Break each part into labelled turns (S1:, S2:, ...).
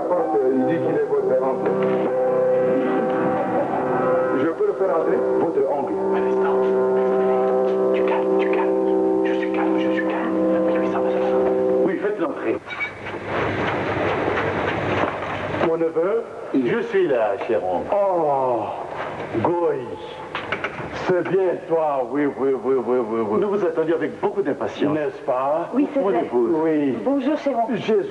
S1: la porte, il dit qu'il est votre oncle. Je peux le faire entrer? Votre oncle.
S2: Un instant. Tu calmes, tu calmes. Je suis calme, je suis calme. Oui, ça va, ça va. Oui, faites l'entrée. Mon neveu, je suis là, cher oncle.
S3: Oh, Goy. C'est bien toi, oui.
S2: Nous vous attendions avec beaucoup d'impatience.
S3: N'est-ce pas?
S4: Oui, c'est vrai.
S3: Oui.
S4: Bonjour, cher oncle.
S3: Je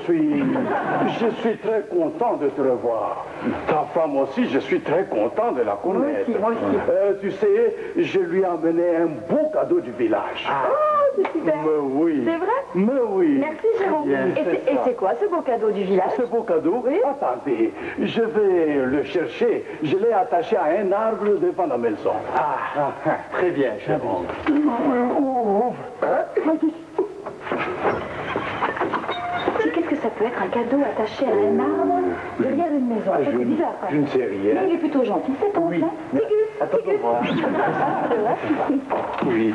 S3: suis très content de te revoir. Ta femme aussi, je suis très content de la connaître.
S4: Moi aussi.
S3: Tu sais, je lui ai amené un beau cadeau du village.
S4: Oh, c'est super.
S3: Mais oui.
S4: C'est vrai?
S3: Mais oui.
S4: Merci, cher oncle.
S3: Bien,
S4: Et c'est quoi ce beau cadeau du village?
S3: Ce beau cadeau?
S4: Oui.
S3: Attendez, je vais le chercher. Je l'ai attaché à un arbre devant la maison.
S2: Très bien, cher oncle.
S4: Qu'est-ce que ça peut être, un cadeau attaché à un arbre derrière une maison? Ça, c'est bizarre, ça.
S1: Je ne sais rien.
S4: Mais il est plutôt gentil, cet oncle. Hein? Tigus,
S2: Attends de
S4: Tigus.
S2: voir. Oui.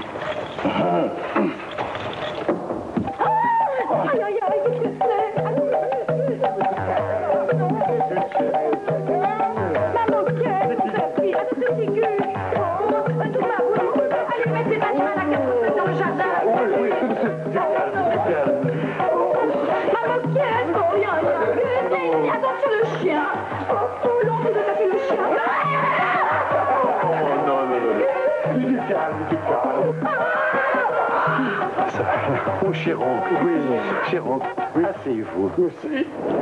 S4: Aïe, aïe, aïe, qu'est-ce que c'est? Maman, qu'est-ce qu'on t'a pris? Attention, Tigus. Allez, mettez ma main à la carte dans le jardin.
S2: Oui, du calme.
S4: Maman, qu'est-ce qu'on y a? Attention, le chien. Oh, l'oncle de taper le chien.
S2: Oh, non. Du calme. Ça va. Mon cher oncle. Oui, cher oncle. Asseyez-vous.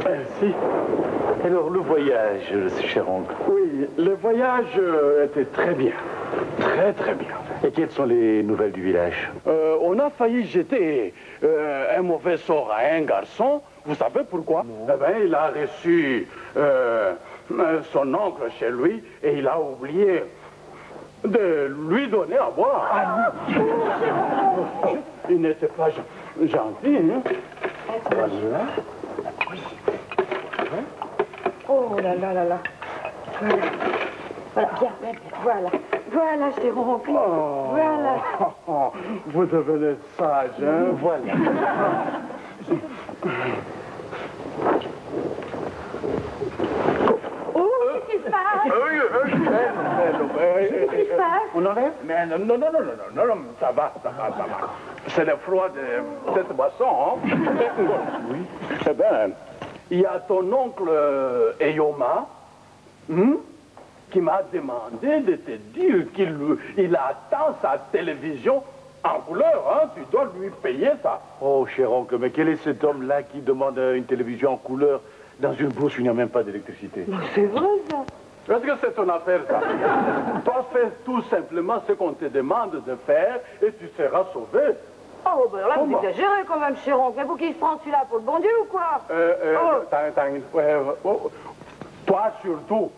S3: Merci.
S2: Alors, le voyage, cher oncle.
S3: Oui, le voyage était très bien. Très bien.
S2: Et quelles sont les nouvelles du village?
S3: On a failli jeter un mauvais sort à un garçon. Vous savez pourquoi? Eh bien, il a reçu son oncle chez lui et il a oublié de lui donner à boire. Il n'était pas gentil, hein? Voilà.
S4: Oh là là là là. Voilà, bien, voilà. Voilà, cher oncle.
S3: Oh,
S4: Voilà.
S3: vous devenez sage, hein?
S2: Voilà.
S4: Oh, qu'est-ce qui se passe? Qu'est-ce qui se passe?
S3: On enlève? Mais non, ça va. C'est le froid de cette boisson, hein? Oui. Eh bien, il y a ton oncle Eyoma, qui m'a demandé de te dire qu'il attend sa télévision en couleur, hein? Tu dois lui payer ça.
S2: Oh, cher oncle, mais quel est cet homme-là qui demande une télévision en couleur dans une bourse où il n'y a même pas d'électricité?
S4: C'est vrai, ça.
S3: Est-ce que c'est ton affaire, ça? Toi, fais tout simplement ce qu'on te demande de faire et tu seras sauvé.
S4: Oh, ben là, vous
S3: Comment?
S4: exagérez quand même, cher oncle. Mais vous qui se prend celui-là pour le bon Dieu ou quoi?
S3: Toi, surtout,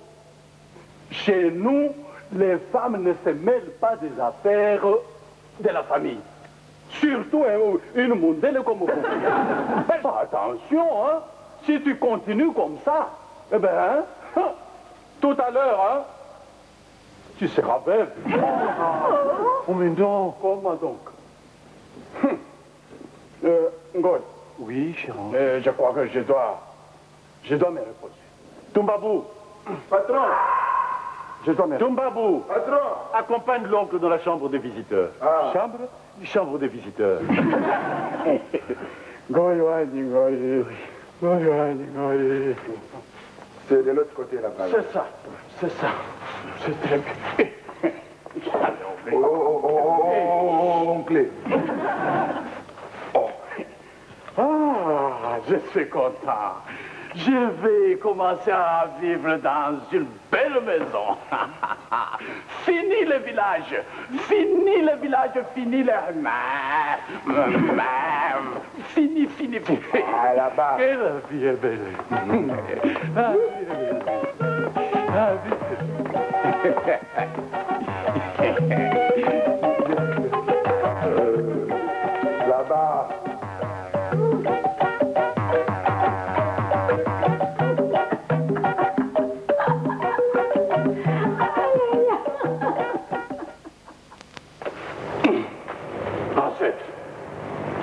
S3: chez nous, les femmes ne se mêlent pas des affaires de la famille. Surtout une mondaine comme vous. Fais attention, hein? Si tu continues comme ça, eh bien, tout à l'heure, hein, tu seras belle.
S2: Oh, mais non.
S3: Comment donc? Ngoy.
S2: Oui, cher oncle.
S3: Je crois que je dois me reposer.
S2: Tumbabou.
S1: Patron!
S3: Je dois me reposer.
S2: Tumbabou.
S1: Patron!
S2: Accompagne l'oncle dans la chambre des visiteurs.
S1: Ah.
S2: Chambre des visiteurs.
S3: Ngoy, Ngoy.
S1: C'est de l'autre côté là-bas.
S3: C'est ça. C'est très bien.
S1: Oncle.
S3: Ah, je suis content. Je vais commencer à vivre dans une belle maison. Fini le village. Fini le village. Fini le... Fini.
S1: Ah, là-bas.
S3: Et la vie est belle. La vie est belle. La vie est belle.
S1: Là-bas.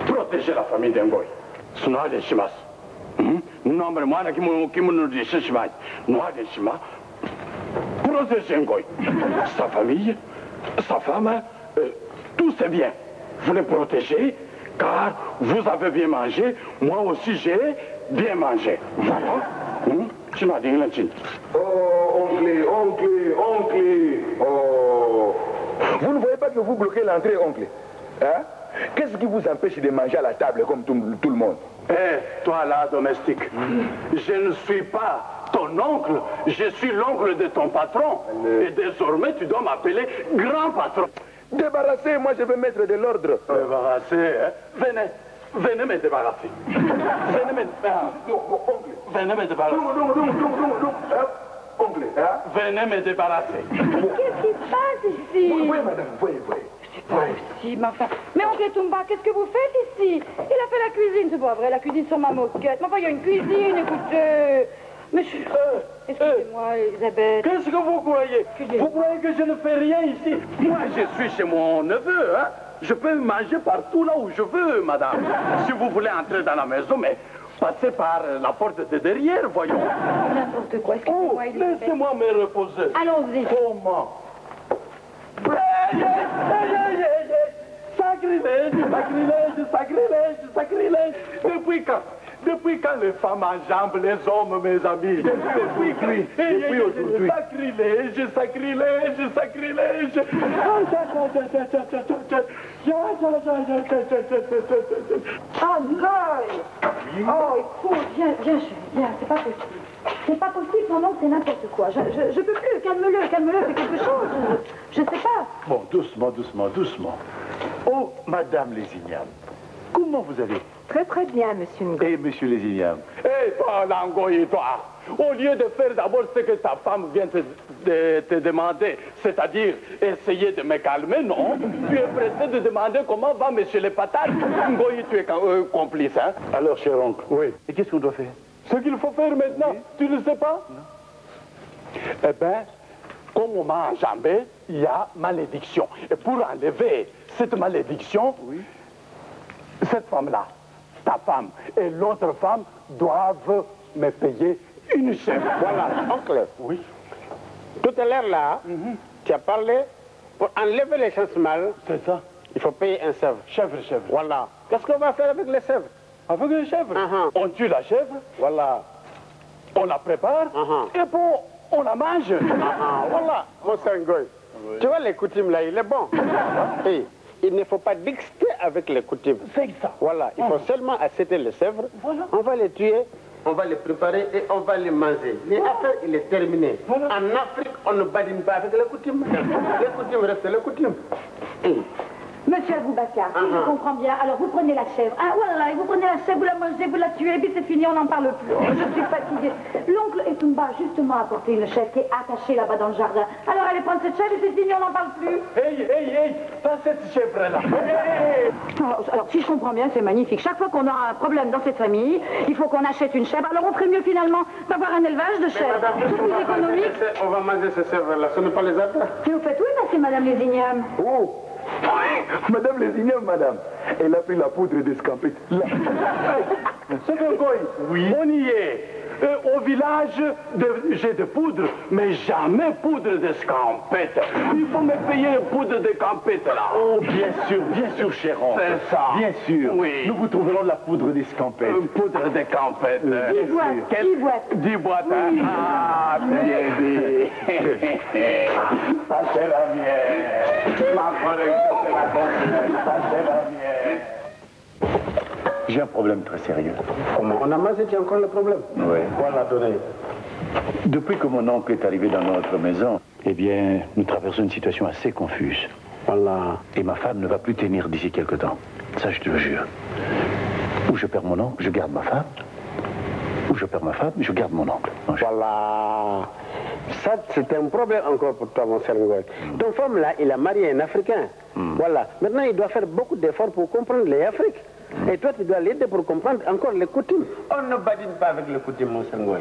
S3: Protéger la famille d'Engoy. すなわちします。飲 chambre, moi, qui me dit chima, noir de chima, protéger un goy. Sa famille, sa femme, tout c'est bien. Vous les protégez, car vous avez bien mangé, moi aussi j'ai bien mangé. Voilà. Tu m'as dit,
S1: Oh, oncle. Oh. Vous ne voyez pas que vous bloquez l'entrée, oncle? Hein? Qu'est-ce qui vous empêche de manger à la table comme tout le monde?
S3: Toi là, domestique, je ne suis pas ton oncle, je suis l'oncle de ton patron. Et désormais, tu dois m'appeler grand patron.
S1: Débarrassez, moi je vais mettre de l'ordre.
S3: Débarrassez, hein? Venez me débarrasser. Venez me débarrasser.
S1: Oncle, hein?
S3: Venez me débarrasser.
S4: Qu'est-ce qui se passe ici?
S1: Oui, madame, oui.
S4: C'est pas possible, enfin. Mais oncle Tumba, qu'est-ce que vous faites ici? Il a fait la cuisine, c'est pas vrai, la cuisine sur ma moquette. Mais enfin, il y a une cuisine, écoutez. Mais excusez-moi, Elisabeth.
S3: Qu'est-ce que vous croyez? Vous croyez que je ne fais rien ici? Moi, je suis chez mon neveu, hein? Je peux manger partout là où je veux, madame. Si vous voulez entrer dans la maison, mais passez par la porte de derrière, voyons.
S4: N'importe quoi, excusez-moi, Elisabeth.
S3: Laissez-moi me reposer.
S4: Allons-y.
S3: Comment? Sacrilège. Depuis quand les femmes enjambent les hommes, mes amis? Depuis aujourd'hui. Sacrilège.
S4: Ah, Goy! Oh, écoute, viens, chérie, viens, c'est pas possible. C'est pas possible, mon oncle, c'est n'importe quoi. Je peux plus, calme-le, fais quelque chose. Je sais pas.
S2: Bon, doucement. Oh, Madame Lésignam, comment vous allez?
S5: Très très bien, monsieur Ngoy.
S2: Et Monsieur Lésignam?
S3: Toi, Langoy, toi, au lieu de faire d'abord ce que ta femme vient te demander, c'est-à-dire essayer de me calmer, non? Tu es pressé de demander comment va monsieur le patate. Ngoy, tu es complice, hein?
S2: Alors, cher oncle,
S3: Oui.
S2: et qu'est-ce qu'on doit faire?
S3: Ce qu'il faut faire maintenant, tu ne sais pas? Non. Eh bien, comme on m'a enjambé, il y a malédiction. Et pour enlever cette malédiction, cette femme-là, ta femme et l'autre femme doivent me payer une chèvre.
S6: Voilà, oncle.
S3: Oui.
S6: Tout à l'heure là, tu as parlé, pour enlever les chances mal,
S3: C'est ça.
S6: il faut payer un chèvre.
S3: Chèvre.
S6: Voilà. Qu'est-ce qu'on va faire avec les chèvres?
S3: Avec une chèvre, on tue la chèvre,
S6: Voilà.
S3: on la prépare, et bon, on la mange.
S6: Voilà, mon Ngoy. Tu vois les coutumes là, il est bon. Et il ne faut pas discuter avec les coutumes.
S3: C'est ça.
S6: Voilà, il faut seulement accepter les chèvres.
S3: Voilà.
S6: On va les tuer, on va les préparer et on va les manger. L'affaire, il est terminé.
S3: Voilà.
S6: En Afrique, on ne badine pas avec les coutumes. Les coutumes restent les coutumes.
S4: Monsieur Aboubacar, si je comprends bien, alors vous prenez la chèvre. Ah, voilà, vous prenez la chèvre, vous la mangez, vous la tuez, et puis c'est fini, on n'en parle plus. Oh, je suis fatiguée. L'oncle Etumba a justement apporté une chèvre qui est attachée là-bas dans le jardin. Alors allez prendre cette chèvre et c'est fini, on n'en parle plus.
S3: Hey, pas cette chèvre-là.
S4: Alors, si je comprends bien, c'est magnifique. Chaque fois qu'on aura un problème dans cette famille, il faut qu'on achète une chèvre. Alors on ferait mieux finalement d'avoir un élevage de chèvres. C'est plus économique.
S6: On va manger ces chèvres là, ce n'est pas les attaques.
S4: Et vous faites où passer, Madame Lésignam?
S1: Oh. Madame Lésignam, madame, elle a pris la poudre d'escampette. Là.
S3: C'est un goy. Oui. On y est. Au village, j'ai de poudre, mais jamais poudre d'escampette. Il faut me payer poudre d'escampette, là.
S2: Oh, bien sûr, cher oncle.
S3: C'est ça.
S2: Bien sûr.
S3: Oui.
S2: Nous vous trouverons de la poudre d'escampette.
S3: Poudre d'escampette.
S4: 10 boîtes, 10 boîtes.
S3: 10 boîtes, hein? Ah, bien dit. Ça, c'est la mienne. Ma collègue, c'est la confidence. Ça, c'est la mienne.
S2: J'ai un problème très sérieux.
S6: Comment? On a mangé, tu as encore le problème?
S2: Oui.
S6: Voilà, donnez.
S2: Depuis que mon oncle est arrivé dans notre maison, eh bien, nous traversons une situation assez confuse.
S6: Voilà.
S2: Et ma femme ne va plus tenir d'ici quelque temps. Ça, je te le jure. Ou je perds mon oncle, je garde ma femme. Ou je perds ma femme, je garde mon oncle. Non,
S6: Voilà. Ça, c'est un problème encore pour toi, mon cher Ngoy. Ton femme, là, il a marié un Africain. Voilà. Maintenant, il doit faire beaucoup d'efforts pour comprendre les Afriques. Et toi, tu dois l'aider pour comprendre encore les coutumes. On ne badine pas avec les coutumes, mon cher Ngoy.